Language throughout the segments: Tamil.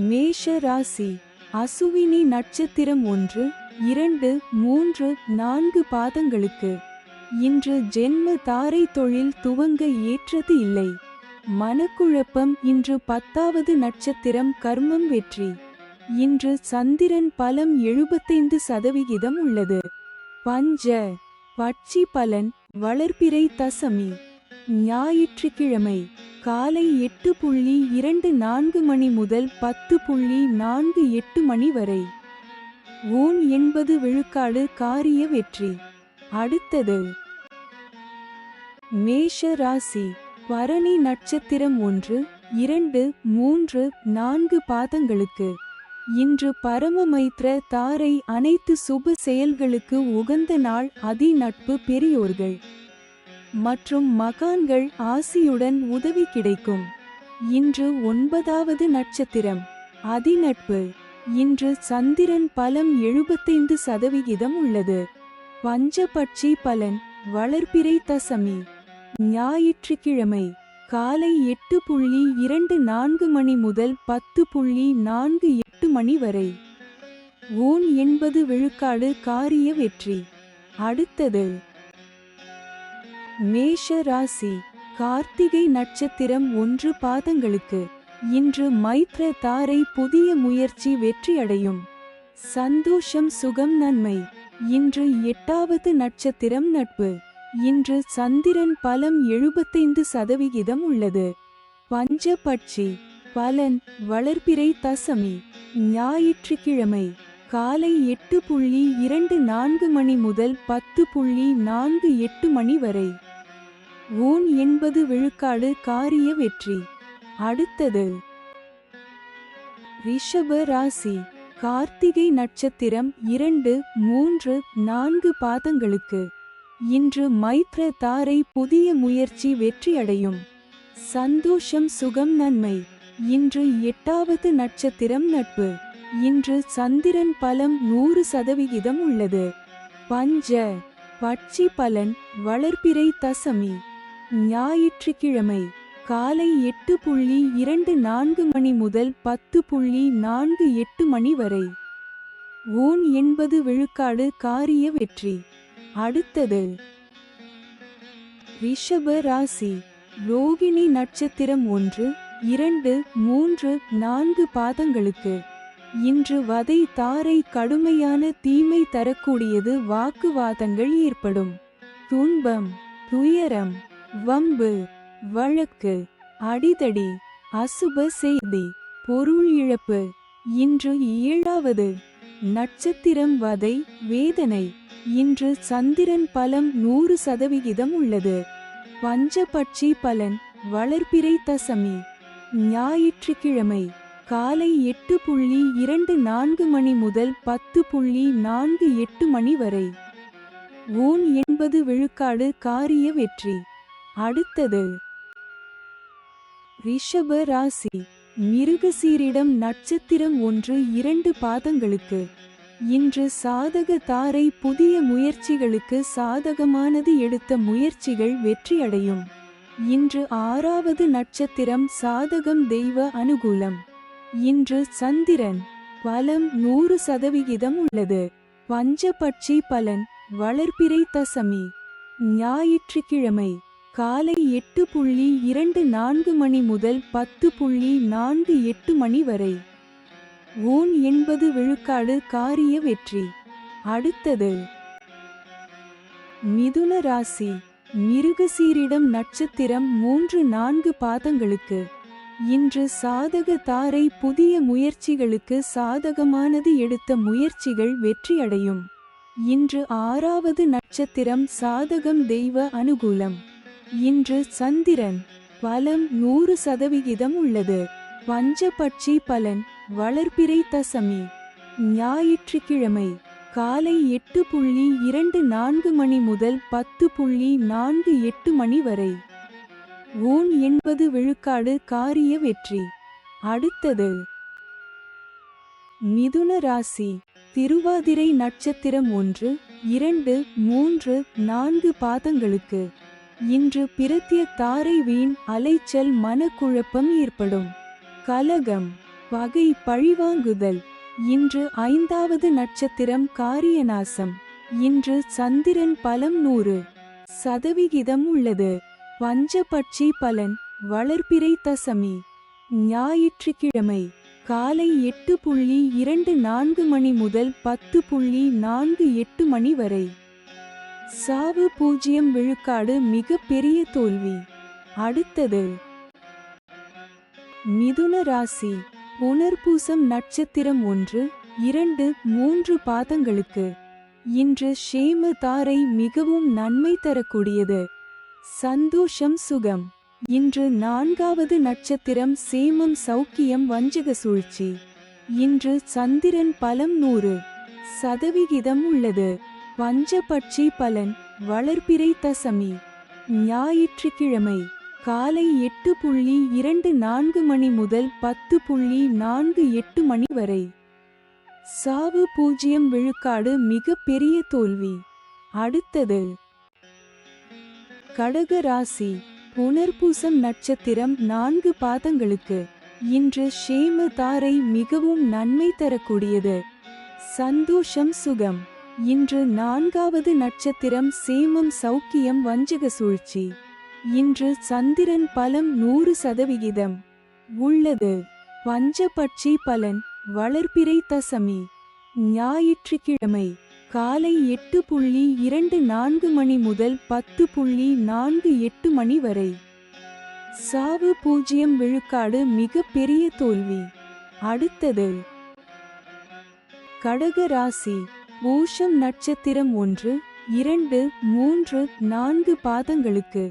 மேஷ ராசி. அசுவினி நட்சத்திரம் 1, 2, 3, 4 பாதங்களுக்கு இன்று ஜென்ம தாரை தொழில் துவங்க ஏற்றது இல்லை. மனக்குழப்பம். இன்று 10வது நட்சத்திரம் கர்மம் வெற்றி. இன்று சந்திரன் பலம் 75% உள்ளது. பஞ்ச பட்சி பலன் வளர்பிறை தசமி. ஞாயிற்றுக்கிழமை காலை 8:24 மணி முதல் 10:48 மணி வரை. ஊன் 80 விழுக்காடு காரிய வெற்றி. அடுத்தது மேஷ ராசி. பரணி நட்சத்திரம் 1, 2, 3, 4 பாதங்களுக்கு இன்று பரமமைத்ர தாரை அனைத்து சுப செயல்களுக்கு உகந்த நாள். அதி நட்பு பெரியோர்கள் மற்றும் மகான்கள் ஆசியுடன் உதவி கிடைக்கும். இன்று 9வது நட்சத்திரம் அதிநட்பு. இன்று சந்திரன் பலம் 75% உள்ளது. பஞ்சபட்சி பலன் வளர்பிறை தசமி. ஞாயிற்றுக்கிழமை காலை 8:24 மணி முதல் 10:48 மணி வரை. ஊன் 80 விழுக்காடு காரிய வெற்றி. அடுத்தது மேஷ ராசி. கார்த்திகை நட்சத்திரம் 1 பாதங்களுக்கு இன்று மைத்ர தாரை புதிய முயற்சி வெற்றியடையும். சந்தோஷம் சுகம் நன்மை. இன்று 8வது நட்சத்திரம் நட்பு. இன்று சந்திரன் பலம் 75% உள்ளது. பஞ்சபட்சி பலன் வளர்பிறை தசமி. ஞாயிற்றுக்கிழமை காலை 8:24 மணி முதல் 10:48 மணி வரை. ஊன் 80 விழுக்காடு காரிய வெற்றி. அடுத்தது ரிஷப ராசி. கார்த்திகை நட்சத்திரம் 2, 3, 4 பாதங்களுக்கு இன்று மைத்ர தாரை புதிய முயற்சி வெற்றியடையும். சந்தோஷம் சுகம் நன்மை. இன்று 8வது நட்சத்திரம் நட்பு. இன்று சந்திரன் பலம் 100% உள்ளது. பஞ்ச பட்சி பலன் வளர்பிறை தசமி. ஞாயிற்றுக்கிழமை காலை 8:24 மணி முதல் 10:48 மணி வரை. ஊன் 80 விழுக்காடு காரிய வெற்றி. அடுத்தது ரிஷப ராசி. ரோகிணி நட்சத்திரம் 1, 2, 3, 4 பாதங்களுக்கு இன்று வதை தாரை கடுமையான தீமை தரக்கூடியது. வாக்குவாதங்கள் ஏற்படும். துன்பம் துயரம் வம்பு வழக்கு அடிதடி அசுப செய்தி பொருள் இழப்பு. இன்று 7வது நட்சத்திரம் வதை வேதனை. இன்று சந்திரன் பலம் 100% உள்ளது. பஞ்சபட்சி பலன் வளர்பிறை தசமி. ஞாயிற்றுக்கிழமை காலை 8:24 மணி முதல் 10:48 மணி வரை. ஊன் 80 விழுக்காடு காரிய வெற்றி. அடுத்தது ரிஷப ராசி. மிருகசீரிடம் நட்சத்திரம் 1, 2 பாதங்களுக்கு இன்று சாதக தாரை புதிய முயற்சிகளுக்கு சாதகமானது. எடுத்த முயற்சிகள் வெற்றியடையும். இன்று 6வது நட்சத்திரம் சாதகம் தெய்வ அனுகூலம். இன்று சந்திரன் பலம் 100% உள்ளது. பஞ்சபட்சி பலன் வளர்பிறை தசமி. ஞாயிற்றுக்கிழமை காலை 8:24 மணி முதல் 10:48 மணி வரை. ஊன் 80 விழுக்காடு காரிய வெற்றி. அடுத்தது மிதுன ராசி. மிருகசீரிடம் நட்சத்திரம் 3, 4 பாதங்களுக்கு இன்று சாதக தாரை புதிய முயற்சிகளுக்கு சாதகமானது. எடுத்த முயற்சிகள் வெற்றியடையும். இன்று 6வது நட்சத்திரம் சாதகம் தெய்வ அனுகூலம். இன்று சந்திரன் பலம் 100% உள்ளது. பஞ்சபட்சி பலன் வளர்பிறை தசமி. ஞாயிற்றுக்கிழமை காலை 8:24 மணி முதல் 10:48 மணி வரை. ஊன் 80 விழுக்காடு காரிய வெற்றி. அடுத்தது மிதுன ராசி. திருவாதிரை நட்சத்திரம் 1, 2, 3, 4 பாதங்களுக்கு இன்று பிரத்ய தாரை வீண் அலைச்சல் மனக்குழப்பம் ஏற்படும். கலகம் பகை பழிவாங்குதல். இன்று 5வது நட்சத்திரம் காரியநாசம். இன்று சந்திரன் பலம் 100% உள்ளது. பஞ்சபட்சி பலன் வளர்பிறை தசமி. ஞாயிற்றுக்கிழமை காலை 8:24 மணி முதல் 10:48 மணி வரை. சாவு 0 மிக பெரிய தோல்வி. அடுத்தது மிதுன ராசி. புனர்பூசம் நட்சத்திரம் 1, 2, 3 பாதங்களுக்கு. இன்று ஷேம தாரை மிகவும் நன்மை தரக்கூடியது. சந்தோஷம் சுகம். இன்று 4வது நட்சத்திரம் சேமம் சௌக்கியம் வஞ்சக சூழ்ச்சி. இன்று சந்திரன் பலம் 100% உள்ளது. பஞ்சபட்சி பலன் வளர்பிறை தசமி. ஞாயிற்றுக்கிழமை காலை 8:24 மணி முதல் 10:48 மணி வரை. சாவு 0 மிக பெரிய தோல்வி. அடுத்தது கடக ராசி. புனர்பூசம் நட்சத்திரம் 4 பாதங்களுக்கு. இன்று ஷேம தாரை மிகவும் நன்மை தரக்கூடியது. சந்தோஷம் சுகம். இன்று 4வது நட்சத்திரம் சேமம் சௌக்கியம் வஞ்சக சூழ்ச்சி. இன்று சந்திரன் பலம் 100% உள்ளது. பஞ்சபட்சி பலன் வளர்பிறை தசமி. ஞாயிற்றுக்கிழமை காலை 8:24 மணி முதல் 10:48 மணி வரை. சாவு 0 மிக பெரிய தோல்வி. அடுத்தது கடக ராசி. பூஷம் நட்சத்திரம் 1, 2, 3, 4 பாதங்களுக்கு.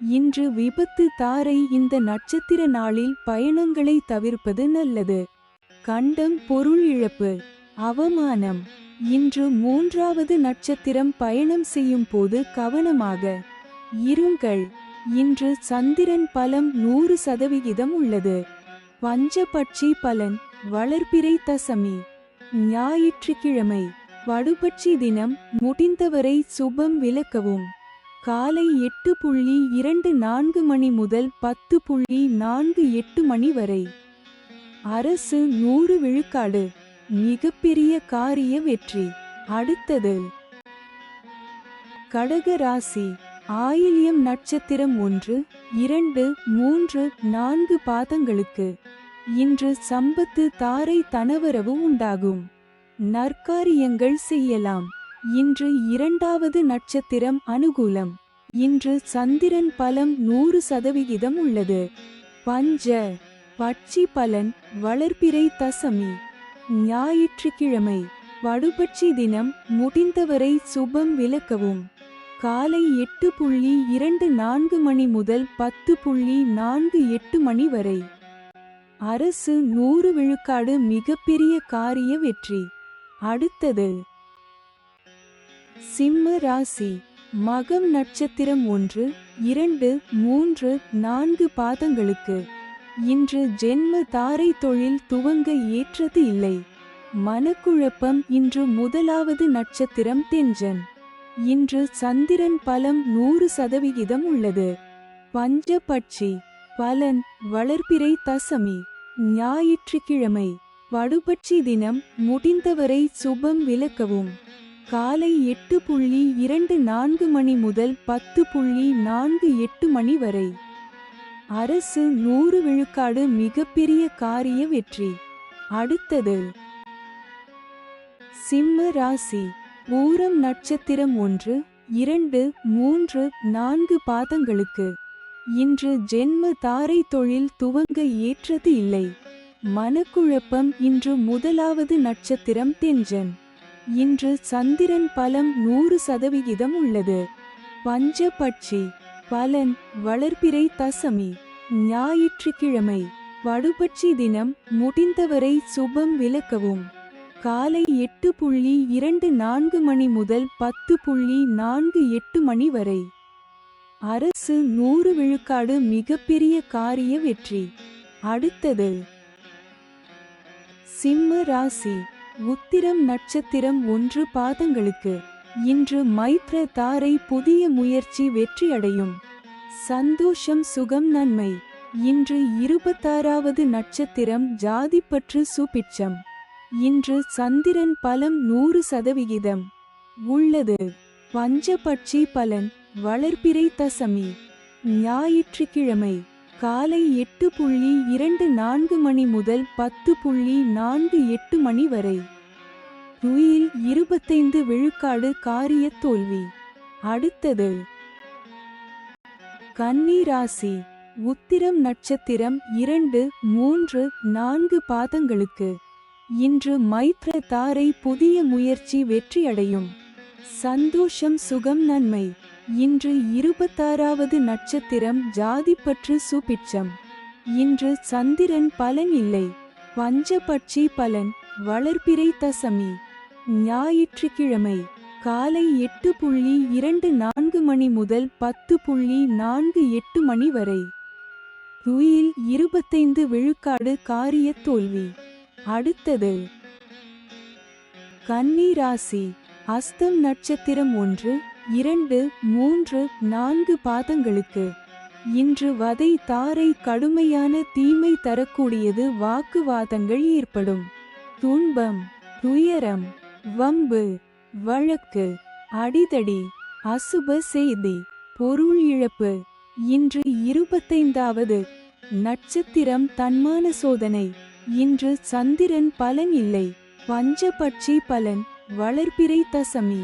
இன்று விபத்து தாரை. இந்த நட்சத்திர நாளில் பயணங்களை தவிர்ப்பது நல்லது. கண்டம் பொருள் இழப்பு அவமானம். இன்று 3வது நட்சத்திரம் பயணம் செய்யும் போது கவனமாக இருங்கள். இன்று சந்திரன் பலம் 100% உள்ளது. பஞ்சபட்சி பலன் வளர்பிறை தசமி. ஞாயிற்றுக்கிழமை வடுபட்சி தினம். முடிந்தவரை சுபம் விலக்கவும். காலை 8:24 மணி முதல் 10:48 மணி வரை. அரசு 100% மிகப்பெரிய காரிய வெற்றி. அடுத்தது கடக ராசி. ஆயில்யம் நட்சத்திரம் 1, 2, 3, 4 பாதங்களுக்கு. இன்று சம்பத்து தாரை தனவரவு உண்டாகும். நற்காரியங்கள் செய்யலாம். இன்று 2வது நட்சத்திரம் அனுகூலம். இன்று சந்திரன் பலம் 100% உள்ளது. பஞ்ச பட்சி பலன் வளர்பிறை தசமி. ஞாயிற்றுக்கிழமை வடுபட்சி தினம். முடிந்தவரை சுபம் விலக்கவும். காலை 8:24 மணி முதல் 10:48 மணி வரை. அரசு 100% மிகப்பெரிய காரிய வெற்றி. அடுத்தது சிம்ம ராசி. மகம் நட்சத்திரம் 1, 2, 3, 4 பாதங்களுக்கு. இன்று ஜென்ம தாரை தொழில் துவங்க ஏற்றது இல்லை. மனக்குழப்பம். இன்று 1வது நட்சத்திரம் தெஞ்சன். இன்று சந்திரன் பலம் 100% உள்ளது. பஞ்சபட்சி பலன் வளர்பிறை தசமி. ஞாயிற்றுக்கிழமை வடுபட்சி தினம். முடிந்தவரை சுபம் விலக்கவும். காலை 8:24 மணி முதல் 10:48 மணி வரை. அரசு 100% மிகப்பெரிய காரிய வெற்றி. அடுத்தது சிம்ம ராசி. பூரம் நட்சத்திரம் 1, 2, 3, 4 பாதங்களுக்கு. இன்று ஜென்ம தாரை தொழில் துவங்க ஏற்றது இல்லை. மனக்குழப்பம். இன்று 1வது நட்சத்திரம் தெஞ்சன். இன்று சந்திரன் பலம் 100% உள்ளது. பஞ்சபட்சி பலன் வளர்பிறை தசமி. ஞாயிற்றுக்கிழமை வடுபட்சி தினம். முடிந்தவரை சுபம் விலக்கவும். காலை 8:24 மணி முதல் 10:48 மணி வரை. அரசு 100% மிகப்பெரிய காரிய வெற்றி. அடுத்தது சிம்ம ராசி. உத்திரம் நட்சத்திரம் 1 பாதங்களுக்கு. இன்று மைத்ர தாரை புதிய முயற்சி வெற்றியடையும். சந்தோஷம் சுகம் நன்மை. இன்று 26வது நட்சத்திரம் ஜாதிப்பற்று சுபிட்சம். இன்று சந்திரன் பலம் 100% உள்ளது. பஞ்சபட்சி பலன் வளர்பிறை தசமி. ஞாயிற்றுக்கிழமை காலை 8:24 மணி முதல் 10:48 மணி வரை. துயில் 25 விழுக்காடு காரிய தோல்வி. அடுத்தது கன்னி ராசி. உத்திரம் நட்சத்திரம் 2, 3, 4 பாதங்களுக்கு இன்று மைத்ர தாரை புதிய முயற்சி வெற்றியடையும். சந்தோஷம் சுகம் நன்மை. இன்று 26வது நட்சத்திரம் ஜாதிப்பற்று சுபிட்சம். இன்று சந்திரன் பலன் இல்லை. பஞ்சபட்சி பலன் வளர்பிறை தசமி. ஞாயிற்றுக்கிழமை காலை 8:24 மணி முதல் 10:48 மணி வரை. துயில் 25 விழுக்காடு காரிய தோல்வி. அடுத்தது கன்னி ராசி. அஸ்தம் நட்சத்திரம் 1, 2, 3, 4 பாதங்களுக்கு இன்று வதை தாரை கடுமையான தீமை தரக்கூடியது. வாக்குவாதங்கள் ஏற்படும். துன்பம், துயரம், வம்பு, வழக்கு, அடிதடி, அசுப செய்தி, பொருள் இழப்பு. இன்று 25வது நட்சத்திரம் தன்மான சோதனை. இன்று சந்திரன் பலன் இல்லை. பஞ்சபட்சி பலன் வளர்பிறை தசமி.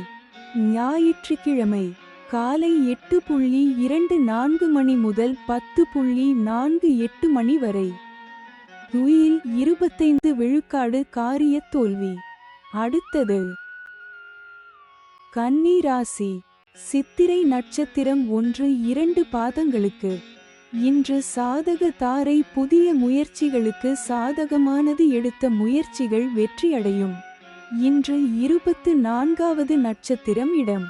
ஞாயிற்றுக்கிழமை காலை 8:24 மணி முதல் 10:48 மணி வரை. துயில் 25 விழுக்காடு காரிய தோல்வி. அடுத்தது கன்னி ராசி. சித்திரை நட்சத்திரம் 1, 2 பாதங்களுக்கு இன்று சாதக தாரை புதிய முயற்சிகளுக்கு சாதகமானது. எடுத்த முயற்சிகள் வெற்றியடையும். இன்று 24வது நட்சத்திரம் இடம்.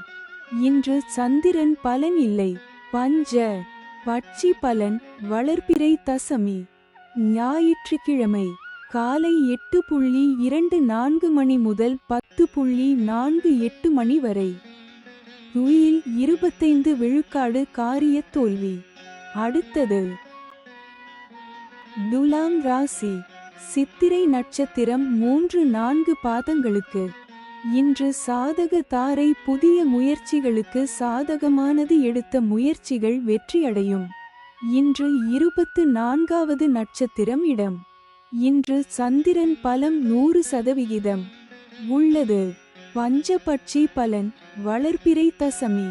இன்று சந்திரன் பலன் இல்லை. பஞ்ச பட்சி பலன் வளர்பிறை தசமி. ஞாயிற்றுக்கிழமை காலை 8:24 மணி முதல் 10:48 மணி வரை. துயில் 25 விழுக்காடு காரிய தோல்வி. அடுத்தது துலாம் ராசி. சித்திரை நட்சத்திரம் 3, 4 பாதங்களுக்கு இன்று சாதக தாரை புதிய முயற்சிகளுக்கு சாதகமானது. எடுத்த முயற்சிகள் வெற்றியடையும். இன்று 24வது நட்சத்திரம் இடம். இன்று சந்திரன் பலம் 100% உள்ளது. பஞ்சபட்சி பலன் வளர்பிறை தசமி.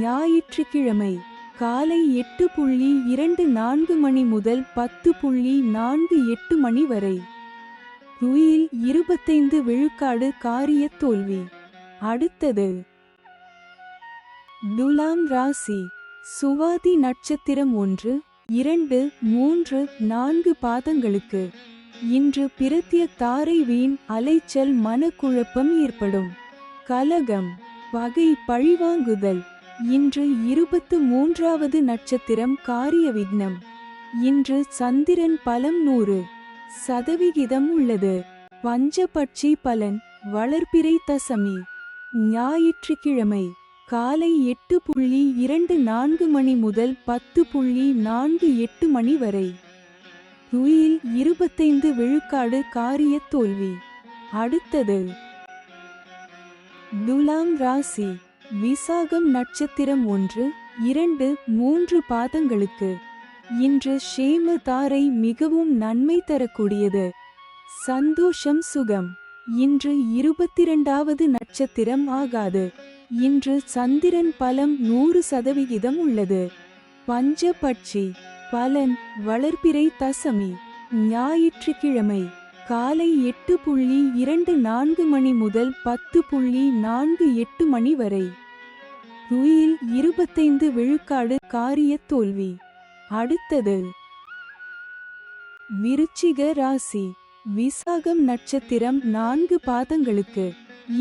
ஞாயிற்றுக்கிழமை காலை 8:24 மணி முதல் 10:48 மணி வரை. துயில் 25 விழுக்காடு காரிய தோல்வி. அடுத்தது துலாம் ராசி. சுவாதி நட்சத்திரம் 1, 2, 3, 4 பாதங்களுக்கு இன்று பிரத்ய தாரை வீண் அலைச்சல் மனக்குழப்பம் ஏற்படும். கலகம், பகை, பழிவாங்குதல். இன்று 23வது நட்சத்திரம் காரிய விக்னம். இன்று சந்திரன் பலம் 100% உள்ளது. பஞ்சபட்சி பலன் வளர்பிறை தசமி. ஞாயிற்றுக்கிழமை காலை 8:24 மணி முதல் 10:48 மணி வரை. துயில் 25 விழுக்காடு காரிய தோல்வி. அடுத்தது துலாம் ராசி. விசாகம் நட்சத்திரம் 1, 2, 3 பாதங்களுக்கு இன்று ஷேம தாரை மிகவும் நன்மை தரக்கூடியது. சந்தோஷம் சுகம். இன்று 22வது நட்சத்திரம் ஆகாது. இன்று சந்திரன் பலம் 100% உள்ளது. பஞ்சபட்சி பலன் வளர்பிறை தசமி. ஞாயிற்றுக்கிழமை காலை 8:24 மணி முதல் 10:48 மணி வரை. துயில் 25 விழுக்காடு காரிய தோல்வி. அடுத்தது விருச்சிக ராசி. விசாகம் நட்சத்திரம் 4 பாதங்களுக்கு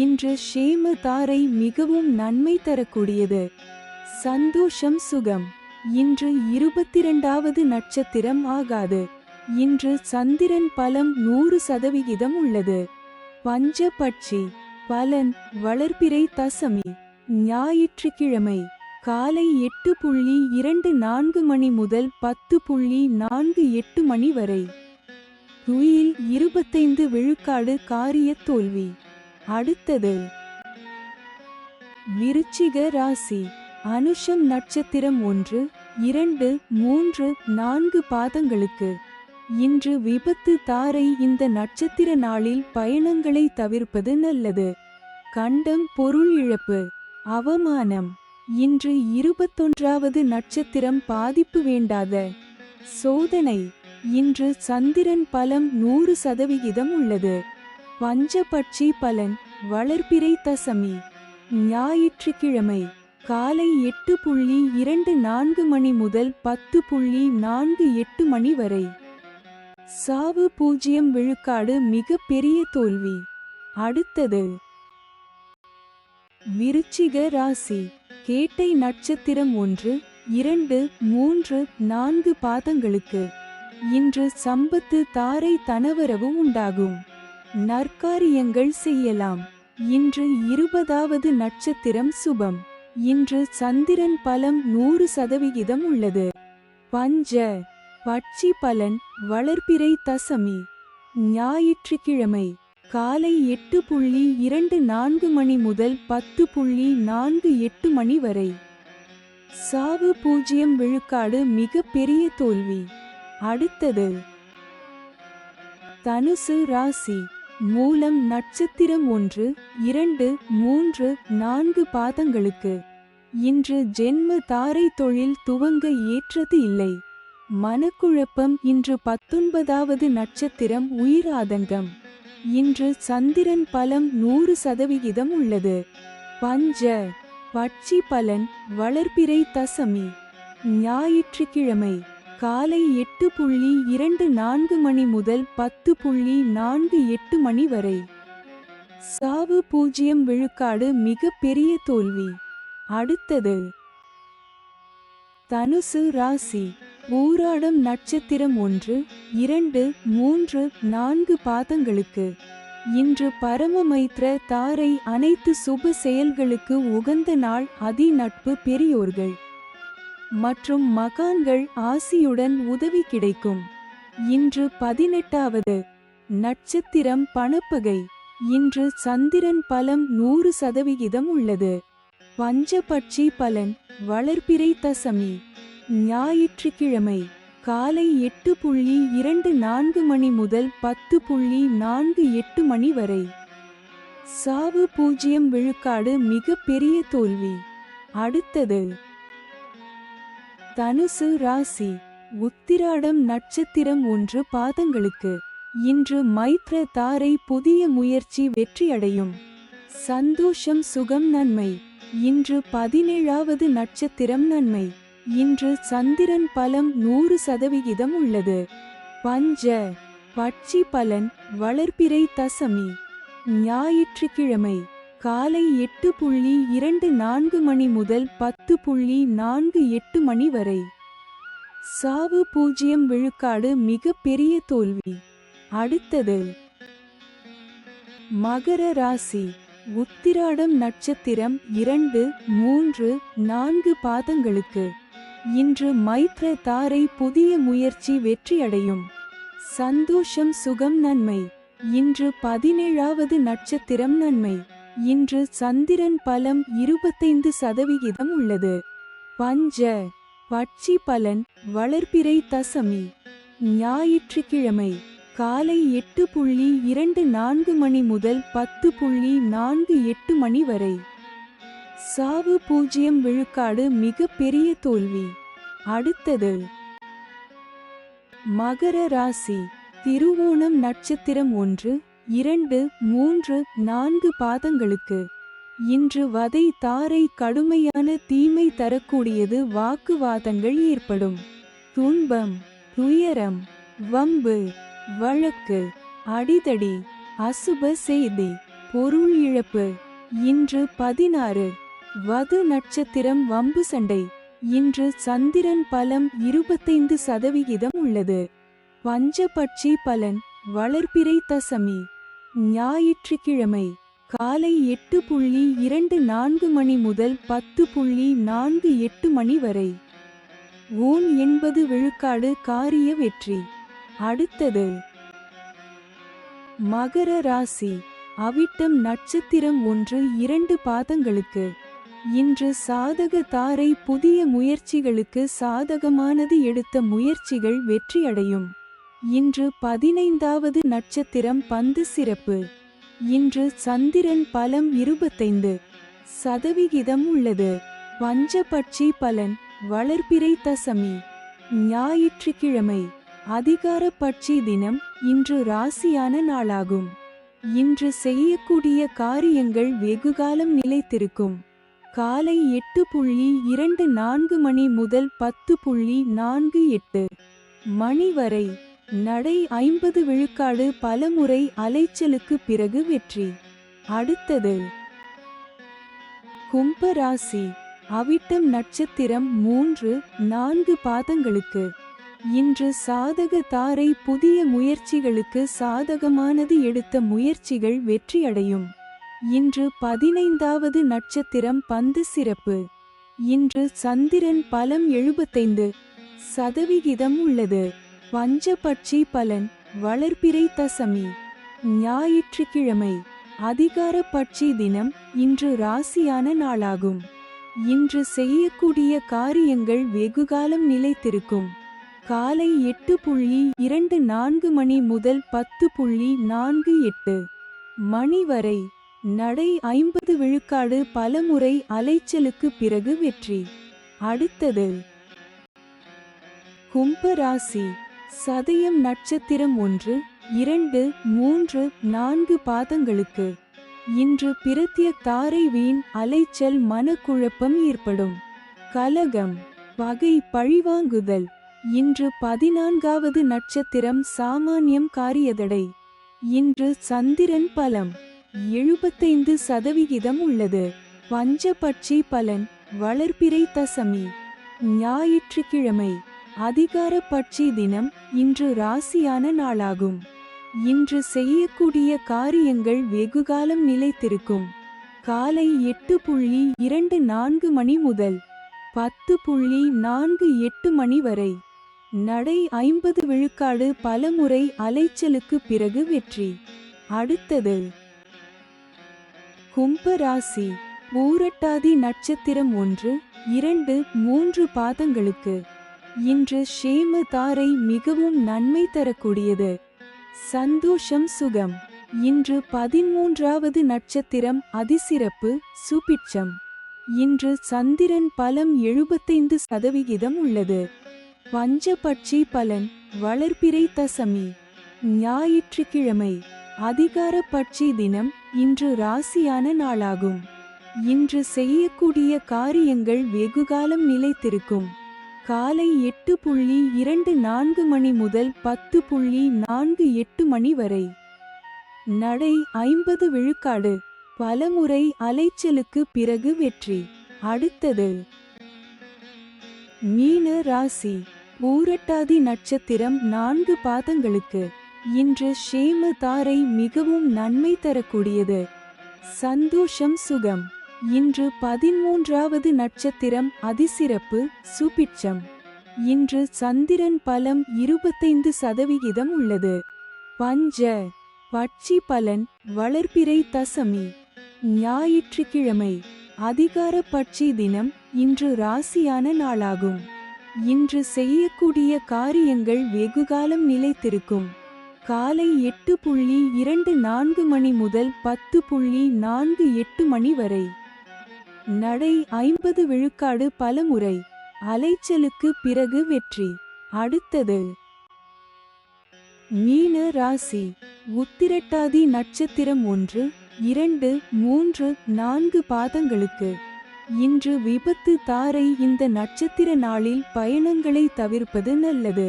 இன்று ஷேம தாரை மிகவும் நன்மை தரக்கூடியது. சந்தோஷம் சுகம். இன்று 22வது நட்சத்திரம் ஆகாது. இன்று சந்திரன் பலம் 100% உள்ளது. பஞ்சபட்சி பலன் வளர்பிறை தசமி. ஞாயிற்றுக்கிழமை காலை 8:24 மணி முதல் 10:48 மணி வரை. துயில் 25 விழுக்காடு காரிய தோல்வி. அடுத்தது விருச்சிக ராசி. அனுஷம் நட்சத்திரம் 1, 2, 3, 4 பாதங்களுக்கு. இன்று விபத்து தாரை. இந்த நட்சத்திர நாளில் பயணங்களை தவிர்ப்பது நல்லது. கண்டம் பொருள் இழப்பு, அவமானம். இன்று 21வது நட்சத்திரம் பாதிப்பு வேண்டாத சோதனை. இன்று சந்திரன் பலம் 100% உள்ளது. பஞ்சபட்சி பலன் வளர்பிறை தசமி. ஞாயிற்றுக்கிழமை காலை 8:24 மணி முதல் 10:48 மணி வரை. சாவு 0 விழுக்காடு மிக பெரிய தோல்வி. அடுத்தது விருச்சிக ராசி. கேட்டை நட்சத்திரம் 1, 2, 3, 4 பாதங்களுக்கு. இன்று சம்பத்து தாரை. தனவரவு உண்டாகும். நற்காரியங்கள் செய்யலாம். இன்று 20வது நட்சத்திரம் சுபம். இன்று சந்திரன் பலம் 100% உள்ளது. பஞ்ச பட்சி பலன் வளர்பிறை தசமி. ஞாயிற்றுக்கிழமை காலை 8:24 மணி முதல் 10:48 மணி வரை. சாவு 0 விழுக்காடு மிக பெரிய தோல்வி. அடுத்தது தனுசு ராசி. மூலம் நட்சத்திரம் 1, 2, 3, 4 பாதங்களுக்கு. இன்று ஜென்ம தாரை. தொழில் துவங்க ஏற்றது இல்லை. மனக்குழப்பம். இன்று 19வது நட்சத்திரம் உயிர் ஆதங்கம். இன்று சந்திரன் பலம் 100% உள்ளது. பஞ்ச பட்சி பலன் வளர்பிறை தசமி. ஞாயிற்றுக்கிழமை காலை 8:24 மணி முதல் 10:48 மணி வரை. சாவு 0 விழுக்காடு மிக பெரிய தோல்வி. அடுத்தது தனுசு ராசி. பூராடம் நட்சத்திரம் 1, 2, 3, 4 பாதங்களுக்கு. இன்று பரமமைத்ர தாரை. அனைத்து சுப செயல்களுக்கு உகந்த நாள். அதி நட்பு, பெரியோர்கள் மற்றும் மகான்கள் ஆசியுடன் உதவி கிடைக்கும். இன்று 18வது நட்சத்திரம் பணப்பகை. இன்று சந்திரன் பலம் 100% உள்ளது. பஞ்சபட்சி பலன் வளர்பிறை தசமி. ஞாயிற்றுக்கிழமை காலை 8:24 மணி முதல் 10:48 மணி வரை. சாவு 0 விழுக்காடு மிக பெரிய தோல்வி. அடுத்தது தனுசு ராசி. உத்திராடம் நட்சத்திரம் 1 பாதங்களுக்கு. இன்று மைத்ர தாரை. புதிய முயற்சி வெற்றியடையும். சந்தோஷம், சுகம், நன்மை. இன்று 17வது நட்சத்திரம் நன்மை. இன்று சந்திரன் பலம் 100% உள்ளது. பஞ்ச பட்சி பலன் வளர்பிறை தசமி. ஞாயிற்றுக்கிழமை காலை 8:24 மணி முதல் 10:48 மணி வரை. சாவு 0 விழுக்காடு மிக பெரிய தோல்வி. அடுத்தது மகர ராசி. உத்திராடம் நட்சத்திரம் 2, 3, 4 பாதங்களுக்கு. இன்று மைத்ர தாரை. புதிய முயற்சி வெற்றியடையும். சந்தோஷம், சுகம், நன்மை. இன்று 17வது நட்சத்திரம் நன்மை. இன்று சந்திரன் பலம் 25% உள்ளது. பஞ்ச பட்சி பலன் வளர்பிறை தசமி. ஞாயிற்றுக்கிழமை காலை 8:24 மணி முதல் 10:48 மணி வரை. சாவு 0 விழுக்காடு மிக பெரிய தோல்வி. அடுத்தது மகர ராசி. திருவோணம் நட்சத்திரம் 1, 2, 3, 4 பாதங்களுக்கு. இன்று வதை தாரை. கடுமையான தீமை தரக்கூடியது. வாக்குவாதங்கள் ஏற்படும். துன்பம், துயரம், வம்பு, வழக்கு, அடிதடி, அசுப செய்தி, பொருள் இழப்பு. இன்று 16 வது நட்சத்திரம் வம்பு சண்டை. இன்று சந்திரன் பலம் 25% உள்ளது. பஞ்சபட்சி பலன் வளர்பிறை தசமி. ஞாயிற்றுக்கிழமை காலை 8:24 மணி முதல் 10:48 மணி வரை. ஊன் 80 விழுக்காடு காரிய வெற்றி. அடுத்தது மகர ராசி. அவிட்டம் நட்சத்திரம் 1-2 பாதங்களுக்கு. இன்று சாதக தாரை. புதிய முயற்சிகளுக்கு சாதகமானது. எடுத்த முயற்சிகள் வெற்றியடையும். இன்று 15வது நட்சத்திரம் பந்து சிறப்பு. இன்று சந்திரன் பலம் 25% உள்ளது. பஞ்சபட்சி பலன். வளர்பிறை தசமி. ஞாயிற்றுக்கிழமை. அதிகார பட்சி தினம். இன்று ராசியான நாளாகும். இன்று செய்யக்கூடிய காரியங்கள் வெகுகாலம் நிலைத்திருக்கும். காலை 8:24 மணி முதல் 10:48 மணி வரை. நடை 50 விழுக்காடு. பலமுறை அலைச்சலுக்கு பிறகு வெற்றி. அடுத்தது கும்ப ராசி. அவிட்டம் நட்சத்திரம் 3-4 பாதங்களுக்கு. இன்று சாதக தாரை. புதிய முயற்சிகளுக்கு சாதகமானது. எடுத்த முயற்சிகள் வெற்றியடையும். இன்று 15வது நட்சத்திரம் பந்து சிறப்பு. இன்று சந்திரன் பலம் 75% உள்ளது. பஞ்சபட்சி பலன். வளர்பிறை தசமி. ஞாயிற்றுக்கிழமை. அதிகார பட்சி தினம். இன்று ராசியான நாளாகும். இன்று செய்யக்கூடிய காரியங்கள் வெகுகாலம் நிலைத்திருக்கும். காலை 8:24 மணி முதல் 10:48 மணி வரை. நடை 50 விழுக்காடு. பலமுறை அலைச்சலுக்கு பிறகு வெற்றி. அடுத்தது கும்ப ராசி. சதயம் நட்சத்திரம் 1-2-3-4 பாதங்களுக்கு. இன்று பிரத்ய தாரை. வீண் அலைச்சல். மனக்குழப்பம் ஏற்படும். கலகம். பகை. பழிவாங்குதல். இன்று 14வது நட்சத்திரம் சாமானியம். காரியதடை. இன்று சந்திரன் பலம் 75% உள்ளது. பஞ்சபட்சி பலன். வளர்பிறை தசமி. ஞாயிற்றுக்கிழமை. அதிகார பட்சி தினம். இன்று ராசியான நாளாகும். இன்று செய்யக்கூடிய காரியங்கள் வெகுகாலம் நிலைத்திருக்கும். காலை 8:24 மணி முதல் 10:48 மணி வரை. நடை 50 விழுக்காடு. பலமுறை அலைச்சலுக்கு பிறகு வெற்றி. அடுத்தது கும்ப ராசி. பூரட்டாதி நட்சத்திரம் 1-2-3 பாதங்களுக்கு. இன்று ஷேம தாரை. மிகவும் நன்மை தரக்கூடியது. சந்தோஷம் சுகம். இன்று 13வது நட்சத்திரம் அதிசிறப்பு. சுபிட்சம். இன்று சந்திரன் பலம் 75% உள்ளது. பஞ்சபட்சி பலன். வளர்பிறை தசமி. ஞாயிற்றுக்கிழமை. அதிகார பட்சி தினம். இன்று ராசியான நாளாகும். இன்று செய்யக்கூடிய காரியங்கள் வெகுகாலம் நிலைத்திருக்கும். காலை 8:24 மணி முதல் 10:48 மணி வரை. நடை 50 விழுக்காடு. பலமுறை அலைச்சலுக்கு பிறகு வெற்றி. அடுத்தது மீன ராசி. பூரட்டாதி நட்சத்திரம் 4 பாதங்களுக்கு. இன்று ஷேம தாரை. மிகவும் நன்மை தரக்கூடியது. சந்தோஷம் சுகம். இன்று 13வது நட்சத்திரம் அதிசிறப்பு. சுபிட்சம். இன்று சந்திரன் பலம் 25% உள்ளது. பஞ்ச பட்சி பலன். வளர்பிறை தசமி. ஞாயிற்றுக்கிழமை. அதிகார பட்சி தினம். இன்று ராசியான நாளாகும். இன்று செய்யக்கூடிய காரியங்கள் வெகுகாலம் நிலைத்திருக்கும். காலை 8:24 மணி முதல் 10:48 மணி வரை. நடை 50 விழுக்காடு. பலமுறை அலைச்சலுக்கு பிறகு வெற்றி. அடுத்தது மீன ராசி. உத்திரட்டாதி நட்சத்திரம் 1-2-3-4 பாதங்களுக்கு. இன்று விபத்து தாரை. இந்த நட்சத்திர நாளில் பயணங்களை தவிர்ப்பது நல்லது.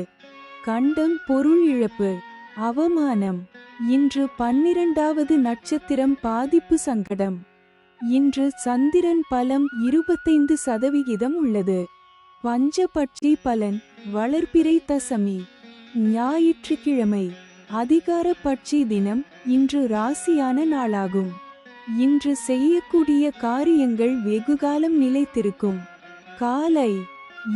கண்டம். பொருள் இழப்பு. அவமானம். இன்று 12வது நட்சத்திரம் பாதிப்பு. சங்கடம். இன்று சந்திரன் பலம் 25% உள்ளது. பஞ்சபட்சி பலன். வளர்பிறை தசமி. ஞாயிற்றுக்கிழமை. அதிகார பட்சி தினம். இன்று ராசியான நாளாகும். இன்று செய்யக்கூடிய காரியங்கள் வெகுகாலம் நிலைத்திருக்கும். காலை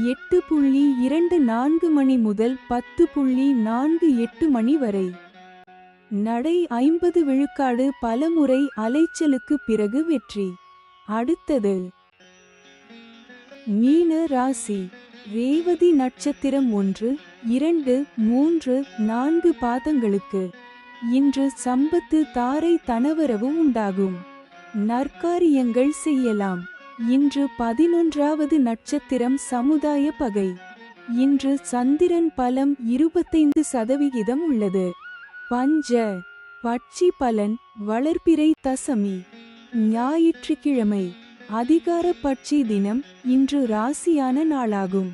8:24 மணி முதல் 10:48 மணி வரை. நடை 50 விழுக்காடு பலமுறை அலைச்சலுக்கு பிறகு வெற்றி. அடுத்தது மீன ராசி. ரேவதி நட்சத்திரம் 1, 2, 3, 4 பாதங்களுக்கு இன்று சம்பத்து தாரை தனவரவு உண்டாகும். நற்காரியங்கள் செய்யலாம். இன்று 11வது நட்சத்திரம் சமுதாய பகை. இன்று சந்திரன் பலம் 25% உள்ளது. பஞ்ச பட்சி பலன் வளர்பிறை தசமி. ஞாயிற்றுக்கிழமை அதிகார பட்சி தினம். இன்று ராசியான நாளாகும்.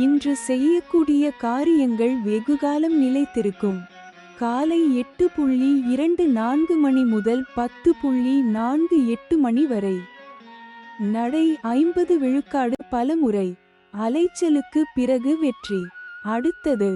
இன்று செய்யக்கூடிய காரியங்கள் வெகுகாலம் நிலைத்திருக்கும். காலை 8:24 மணி முதல் 10:48 மணி வரை. நடை 50 விழுக்காடு பலமுறை அலைச்சலுக்கு பிறகு வெற்றி. அடுத்தது